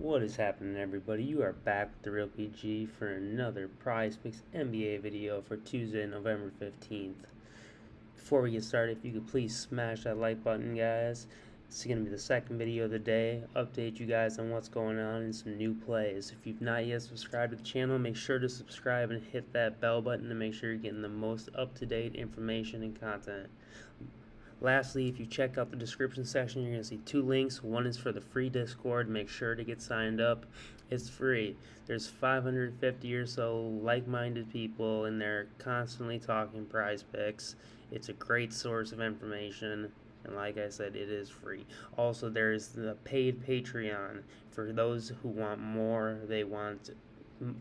What is happening, everybody? You are back with TheReal PG for another Prizepicks NBA video for Tuesday, November 15th. Before we get started, if you could please smash that like button, guys. It's going to be the second video of the day. Update you guys on what's going on and some new plays. If you've not yet subscribed to the channel, make sure to subscribe and hit that bell button to make sure you're getting the most up-to-date information and content. Lastly, if you check out the description section, you're going to see two links. One is for the free Discord. Make sure to get signed up. It's free. There's 550 or so like-minded people, and they're constantly talking prize picks. It's a great source of information, and like I said, it is free. Also, there's the paid Patreon. For those who want more, they want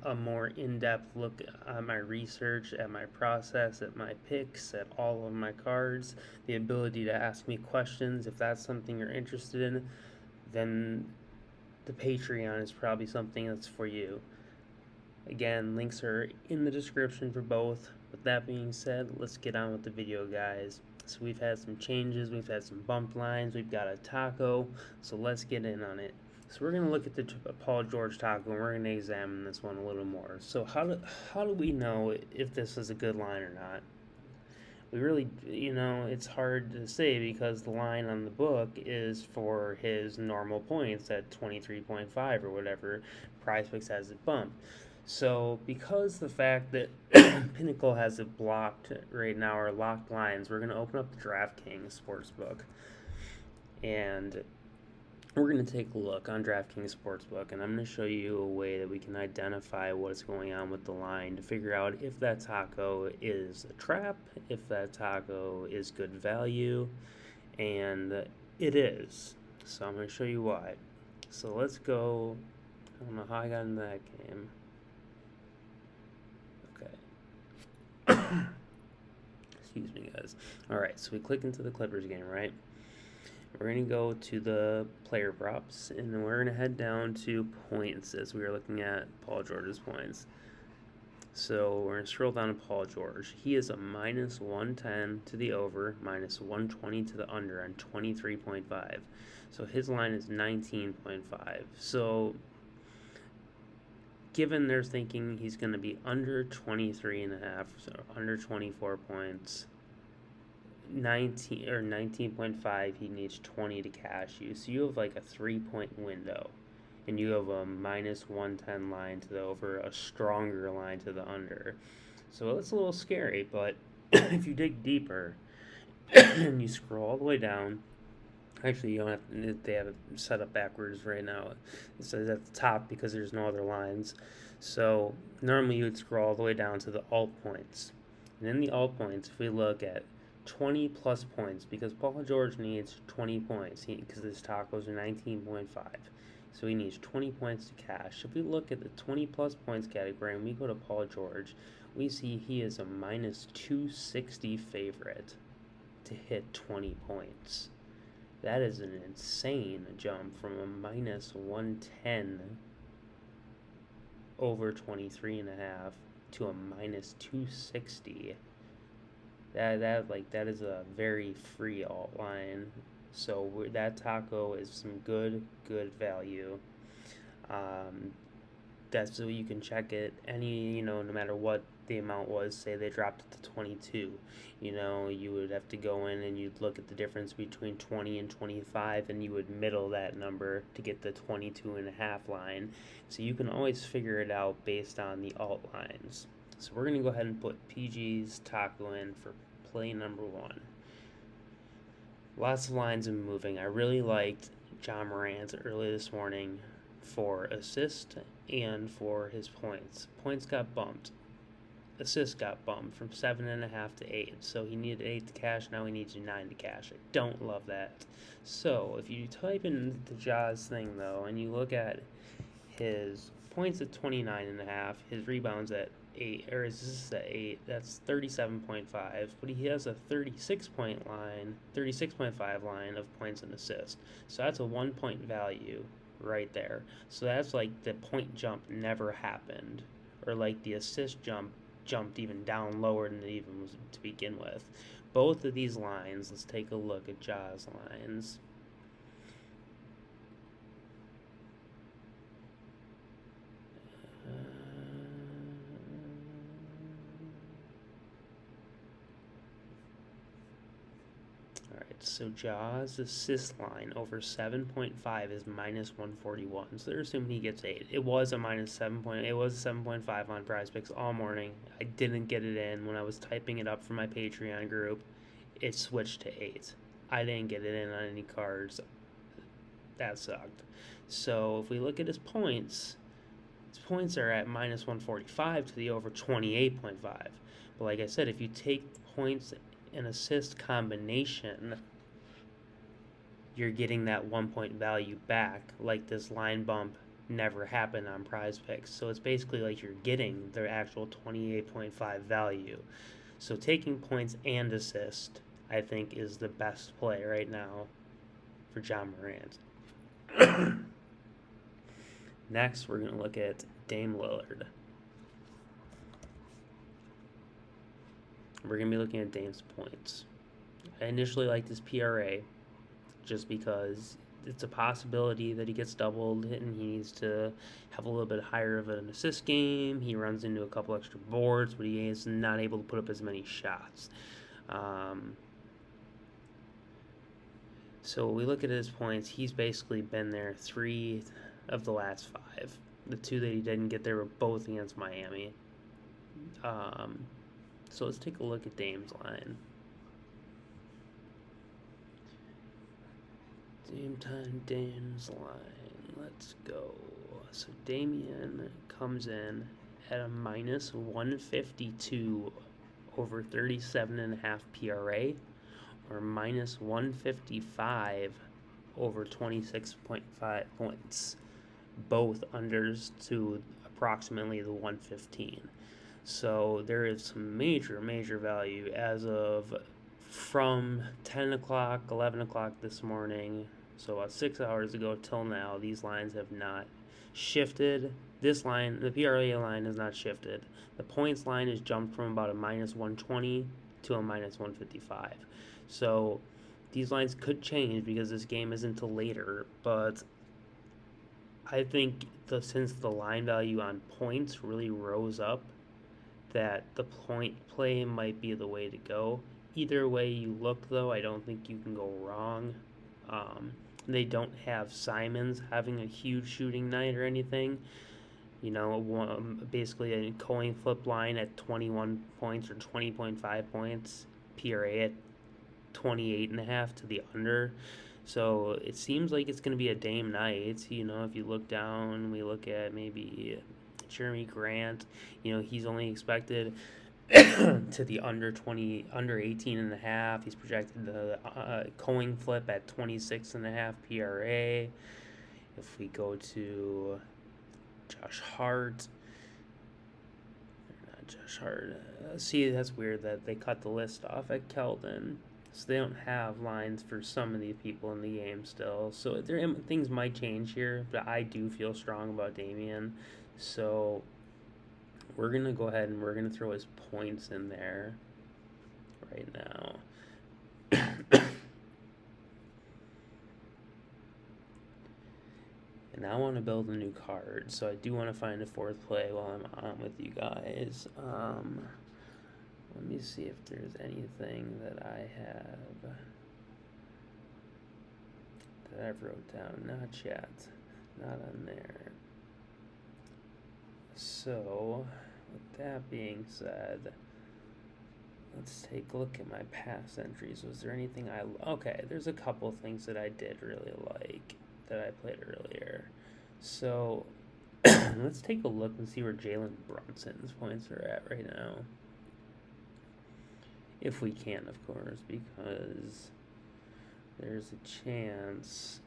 a more in-depth look at my research, at my process, at my picks, at all of my cards, the ability to ask me questions. If that's something you're interested in, then the Patreon is probably something that's for you. Again, links are in the description for both. With that being said, let's get on with the video, guys. So we've had some changes, we've had some bumped lines, we've got a taco, so let's get in on it. So we're going to look at the Paul George taco, and we're going to examine this one a little more. So how do we know if this is a good line or not? We really, it's hard to say because the line on the book is for his normal points at 23.5 or whatever. Prizepicks has it bumped. So because the fact that Pinnacle has it blocked right now, or locked lines, we're going to open up the DraftKings Sportsbook, and we're going to take a look on DraftKings Sportsbook, and I'm going to show you a way that we can identify what's going on with the line to figure out if that taco is a trap, if that taco is good value, and it is. So I'm going to show you why. So let's go. I don't know how I got into that game. Okay. Excuse me, guys. Alright, so we click into the Clippers game, right? We're going to go to the player props, and then we're going to head down to points as we are looking at Paul George's points. So we're going to scroll down to Paul George. He is a minus 110 to the over, minus 120 to the under on 23.5. So his line is 19.5. So given they're thinking he's going to be under 23.5, so under 24 points, 19.5, he needs 20 to cash you. So you have like a 3-point window, and you have a minus 110 line to the over, a stronger line to the under. So it's a little scary, but if you dig deeper and you scroll all the way down, actually you don't have to, they have it set up backwards right now. It says at the top because there's no other lines. So normally you would scroll all the way down to the alt points, and in the alt points, if we look at 20 plus points, because Paul George needs 20 points because his tacos are 19.5, so he needs 20 points to cash. If we look at the 20 plus points category and we go to Paul George, we see he is a minus 260 favorite to hit 20 points. That is an insane jump from a minus 110 over 23.5 to a minus 260. That is a very free alt line. So that taco is some good value. That's so you can check it no matter what the amount was. Say they dropped it to 22, you would have to go in and you'd look at the difference between 20 and 25, and you would middle that number to get the 22.5 line. So you can always figure it out based on the alt lines. So we're going to go ahead and put PG's taco in for play number 1. Lots of lines and moving. I really liked John Morant early this morning for assist and for his points. Points got bumped. Assists got bumped from 7.5 to 8. So he needed 8 to cash. Now he needs 9 to cash. I don't love that. So if you type in the Jaws thing, though, and you look at his points at 29.5, his rebounds at 8, or is this at 8? That's 37.5, but he has a 36.5 line of points and assists. So that's a 1-point value right there. So that's like the point jump never happened, or like the assist jumped even down lower than it even was to begin with. Both of these lines, let's take a look at Jaws lines. So Jaws' assist line over 7.5 is minus 141. So they're assuming he gets 8. It was a minus 7 point. It was 7.5 on Prizepicks all morning. I didn't get it in when I was typing it up for my Patreon group. It switched to 8. I didn't get it in on any cards. That sucked. So if we look at his points are at minus 145 to the over 28.5. But like I said, if you take points and assist combination, you're getting that 1 point value back, like this line bump never happened on Prizepicks. So it's basically like you're getting the actual 28.5 value. So taking points and assist, I think, is the best play right now for John Morant. Next, we're going to look at Dame Lillard. We're going to be looking at Dame's points. I initially liked his PRA just because it's a possibility that he gets doubled and he needs to have a little bit higher of an assist game. He runs into a couple extra boards, but he is not able to put up as many shots. So we look at his points. He's basically been there 3 of the last 5. The 2 that he didn't get there were both against Miami. So let's take a look at Dame's line. Dame's line. Let's go. So Damian comes in at a minus 152 over 37.5 PRA, or minus 155 over 26.5 points. Both unders to approximately the 115. So there is some major value as of from 10 o'clock, 11 o'clock this morning. So about 6 hours ago till now, these lines have not shifted. This line, the PRA line, has not shifted. The points line has jumped from about a minus 120 to a minus 155. So these lines could change because this game isn't until later, but I think since the line value on points really rose up, that the point play might be the way to go. Either way you look, though, I don't think you can go wrong. They don't have Simons having a huge shooting night or anything. You know, basically a coin flip line at 21 points or 20.5 points, PRA at 28.5 to the under. So it seems like it's going to be a Dame night. You know, if you look down, we look at maybe Jeremy Grant. You know, he's only expected to the under 18.5. He's projected the coin flip at 26.5 PRA. If we go to Josh Hart, see, that's weird that they cut the list off at Keldon. So they don't have lines for some of these people in the game still. So things might change here, but I do feel strong about Damian. So we're going to go ahead and we're going to throw his points in there right now. And I want to build a new card, so I do want to find a fourth play while I'm on with you guys. Let me see if there's anything that I have that I've wrote down. Not yet. Not on there. So, with that being said, let's take a look at my past entries. Was there anything okay, there's a couple things that I did really like that I played earlier. So, let's take a look and see where Jalen Brunson's points are at right now. If we can, of course, because there's a chance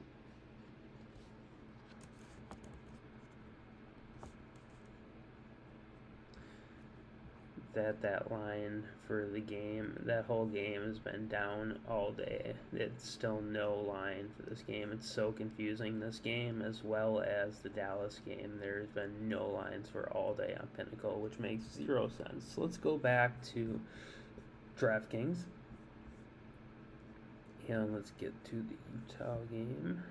that line for the game, that whole game has been down all day. It's still no line for this game. It's so confusing, this game, as well as the Dallas game. There's been no lines for all day on Pinnacle, which makes 0 sense. So let's go back to DraftKings. And let's get to the Utah game.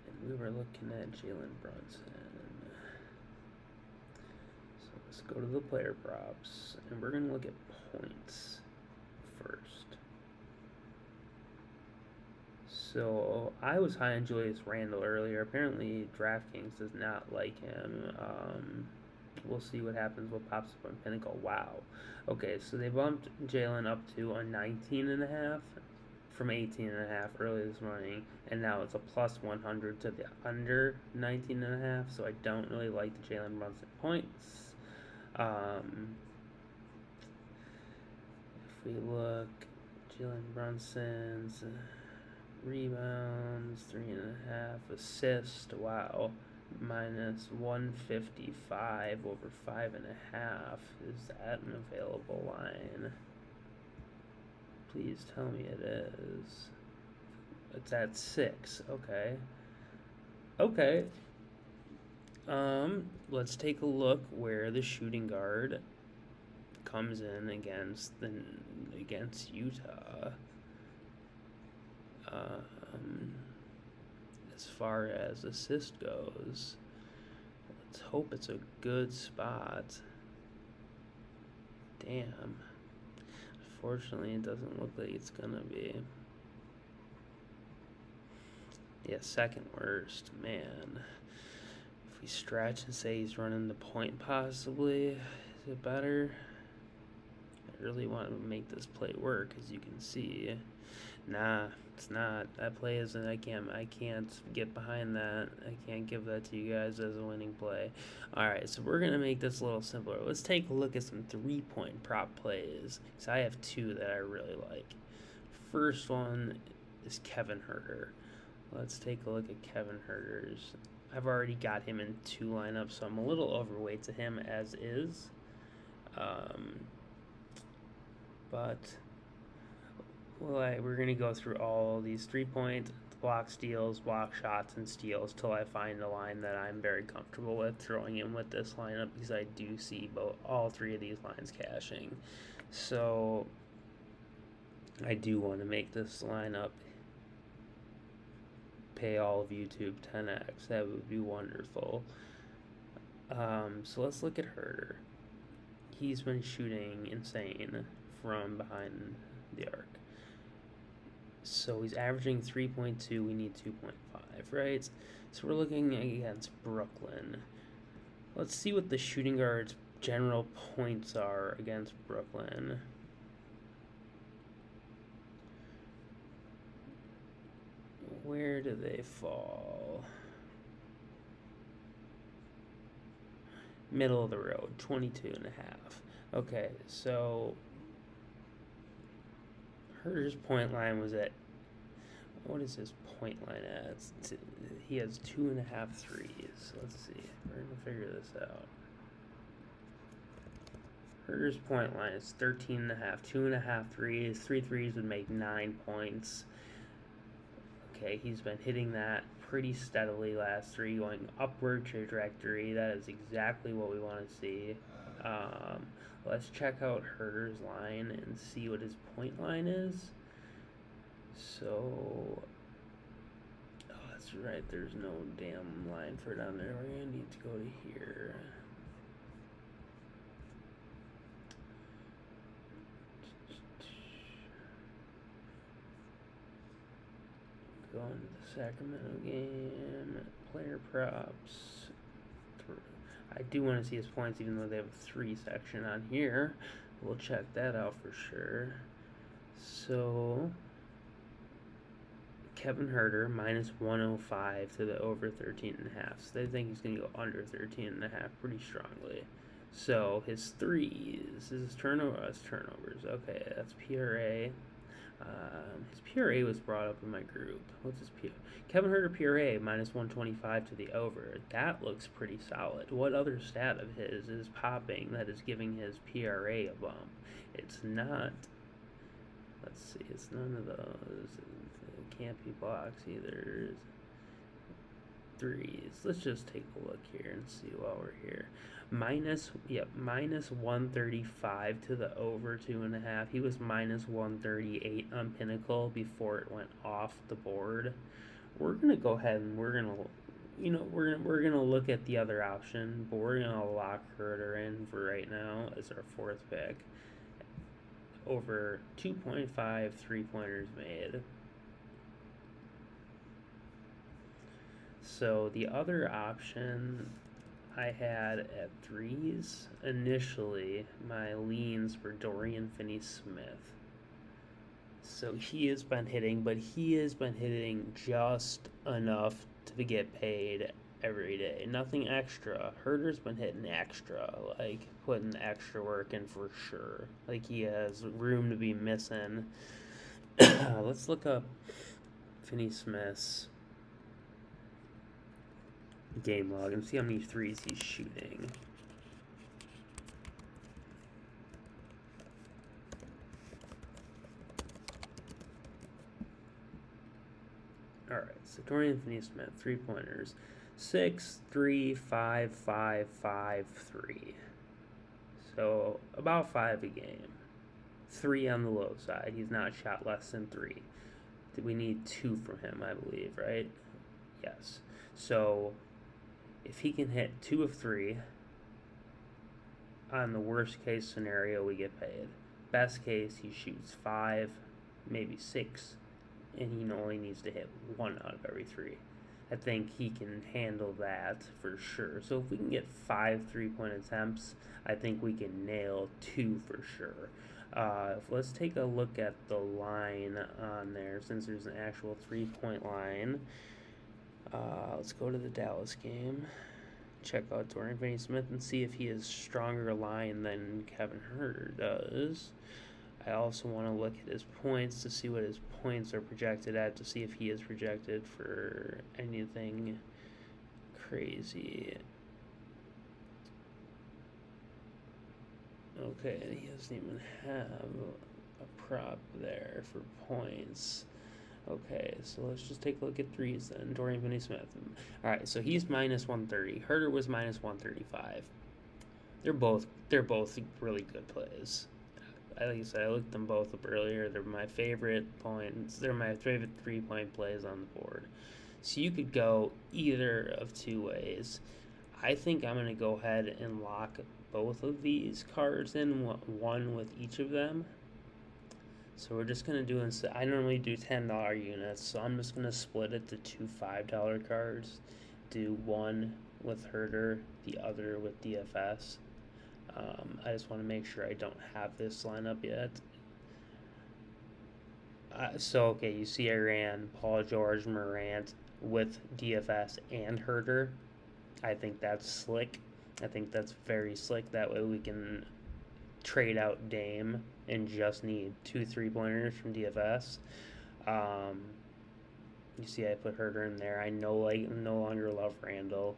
And we were looking at Jalen Brunson. So let's go to the player props. And we're going to look at points first. So I was high on Julius Randle earlier. Apparently DraftKings does not like him. We'll see what happens, what pops up on Pinnacle. Wow. Okay, so they bumped Jalen up to a 19.5 from 18.5 early this morning, and now it's a plus 100 to the under 19.5. So I don't really like the Jalen Brunson points. If we look, Jalen Brunson's rebounds, 3.5 assists. Wow. Minus 155 over 5.5. Is that an available line? Please tell me it is. It's at 6. Okay. Okay. Let's take a look where the shooting guard comes in against Utah. As far as assist goes, let's hope it's a good spot. Damn. Unfortunately, it doesn't look like it's gonna be. Yeah, second worst, man. If we stretch and say he's running the point possibly, is it better? I really want to make this play work, as you can see. Nah, it's not. That play isn't. I can't get behind that. I can't give that to you guys as a winning play. Alright, so we're gonna make this a little simpler. Let's take a look at some 3-point prop plays. So I have two that I really like. First one is Kevin Huerter. Let's take a look at Kevin Huerter's. I've already got him in 2 lineups, so I'm a little overweight to him as is. But we're going to go through all these 3-point, block steals, block shots, and steals till I find a line that I'm very comfortable with throwing in with this lineup, because I do see all 3 of these lines cashing. So I do want to make this lineup pay all of YouTube 10x. That would be wonderful. So let's look at Huerter. He's been shooting insane from behind the arc. So he's averaging 3.2. We need 2.5, right? So we're looking against Brooklyn. Let's see what the shooting guard's general points are against Brooklyn. Where do they fall? Middle of the road, 22.5. Okay, so Huerter's point line was at, what is his point line at? He has 2.5 threes. Let's see. We're going to figure this out. Huerter's point line is 13.5. 2.5 threes. 3 threes would make 9 points. Okay, he's been hitting that pretty steadily last 3, going upward trajectory. That is exactly what we want to see. Let's check out Huerter's line and see what his point line is. So, that's right, there's no damn line for down there. We're going to need to go to here. Go into the Sacramento game, player props. I do want to see his points, even though they have a 3 section on here. We'll check that out for sure. So, Kevin Huerter, minus 105 to the over 13.5. So they think he's going to go under 13.5 pretty strongly. So, his threes, his turnovers. Okay, that's PRA. His PRA was brought up in my group. What's his PRA? Kevin Huerter PRA minus 125 to the over. That looks pretty solid. What other stat of his is popping that is giving his PRA a bump? It's not. Let's see. It's none of those. It can't be blocks either. Threes. Let's just take a look here and see while we're here. Minus 135 to the over 2.5. He was minus 138 on Pinnacle before it went off the board. We're gonna go ahead and we're gonna look at the other option, but we're gonna lock Huerter in for right now as our 4th pick. over 2.5 3-pointers made. So the other option I had at threes, initially, my leans were Dorian Finney-Smith. So he has been hitting, but he has been hitting just enough to get paid every day. Nothing extra. Herder's been hitting extra, like putting the extra work in for sure. Like he has room to be missing. Let's look up Finney-Smith's game log and see how many threes he's shooting. Alright, so Dorian Finney-Smith, 3-pointers. 6, 3, 5, 5, 5, 3. So about 5 a game. 3 on the low side. He's not shot less than 3. We need 2 from him, I believe, right? Yes. So if he can hit 2 of 3, on the worst case scenario, we get paid. Best case, he shoots 5, maybe 6, and he only needs to hit 1 out of every 3. I think he can handle that for sure. So if we can get 5 3-point attempts, I think we can nail 2 for sure. Let's take a look at the line on there, since there's an actual 3-point line. Let's go to the Dallas game. Check out Dorian Finney-Smith and see if he has stronger line than Kevin Huerter does. I also want to look at his points to see what his points are projected at, to see if he is projected for anything crazy. Okay, he doesn't even have a prop there for points. Okay, so let's just take a look at threes then. Dorian Finney-Smith. Alright, so he's minus 130. Huerter was minus 135. They're both really good plays. Like I said, I looked them both up earlier. They're my favorite points. They're my favorite 3-point plays on the board. So you could go either of 2 ways. I think I'm going to go ahead and lock both of these cards in, one with each of them. So we're just going to do, I normally do $10 units, so I'm just going to split it to 2 $5 cards. Do one with Huerter, the other with DFS. I just want to make sure I don't have this lineup yet. Okay, you see I ran Paul George, Morant with DFS and Huerter. I think that's slick. I think that's very slick. That way we can trade out Dame and just need 2 3-pointers from DFS. You see I put Huerter in there. I no longer love Randall.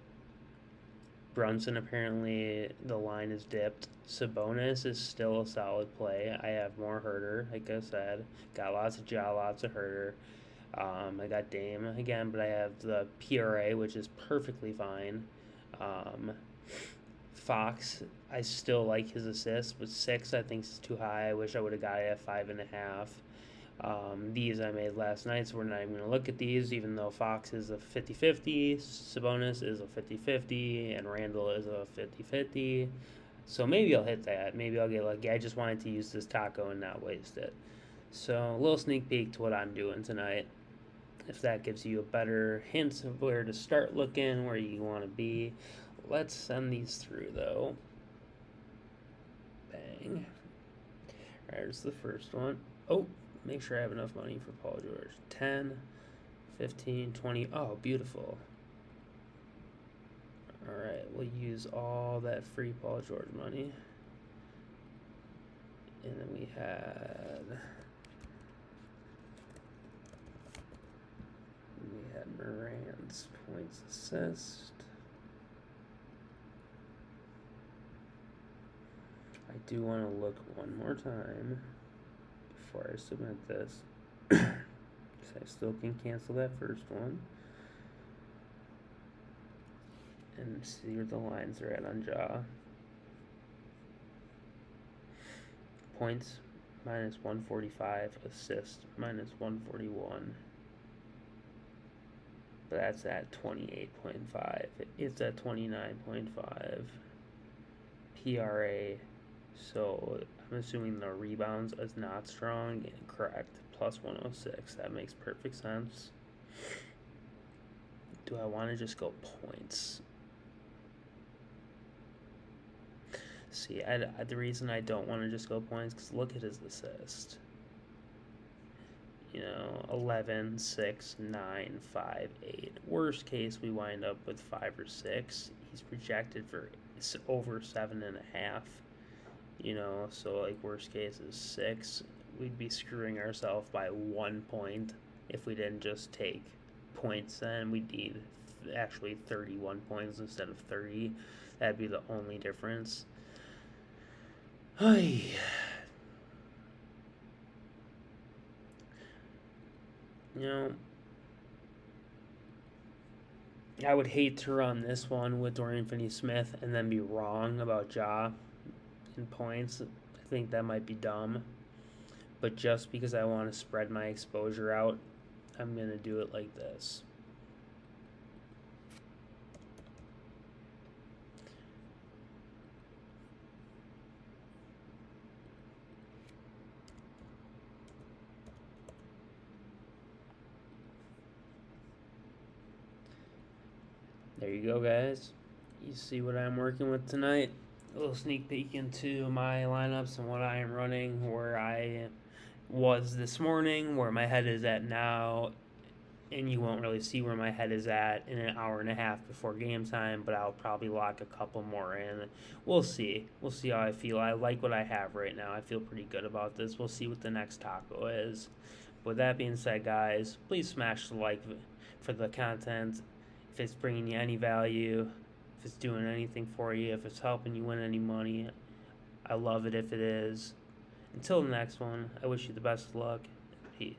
Brunson, apparently the line is dipped. Sabonis is still a solid play. I have more Huerter, like I said. Got lots of Ja, lots of Huerter. I got Dame again, but I have the PRA, which is perfectly fine. Fox, I still like his assists, but 6 I think is too high. I wish I would have got it at 5.5. These I made last night, so we're not even going to look at these, even though Fox is a 50-50, Sabonis is a 50-50, and Randall is a 50-50. So maybe I'll hit that. Maybe I'll get lucky. I just wanted to use this taco and not waste it. So a little sneak peek to what I'm doing tonight. If that gives you a better hint of where to start looking, where you want to be. Let's send these through, though. Bang. There's the first one. Oh, make sure I have enough money for Paul George. 10, 15, 20. Oh, beautiful. All right, we'll use all that free Paul George money. And then we had Morant's points assist. I do want to look one more time before I submit this, because I still can cancel that first one and see where the lines are at on Ja. Points minus 145, assist minus 141. But that's at 28.5. It's at 29.5. PRA. So I'm assuming the rebounds is not strong. Correct. Plus 106. That makes perfect sense. Do I want to just go points? See, the reason I don't want to just go points, because look at his assist. 11, 6, 9, 5, 8. Worst case, we wind up with 5 or 6. He's projected for over 7.5. So like worst case is 6. We'd be screwing ourselves by 1 point if we didn't just take points. Then we'd need actually 31 points instead of 30. That'd be the only difference. Hey. I would hate to run this one with Dorian Finney-Smith and then be wrong about Ja in points. I think that might be dumb. But just because I want to spread my exposure out, I'm going to do it like this. There you go, guys. You see what I'm working with tonight. A little sneak peek into my lineups and what I am running, where I was this morning, where my head is at now, and you won't really see where my head is at in an hour and a half before game time, but I'll probably lock a couple more in. We'll see. We'll see how I feel. I like what I have right now. I feel pretty good about this. We'll see what the next taco is. With that being said, guys, please smash the like for the content. If it's bringing you any value, if it's doing anything for you, if it's helping you win any money, I love it if it is. Until the next one, I wish you the best of luck. Peace.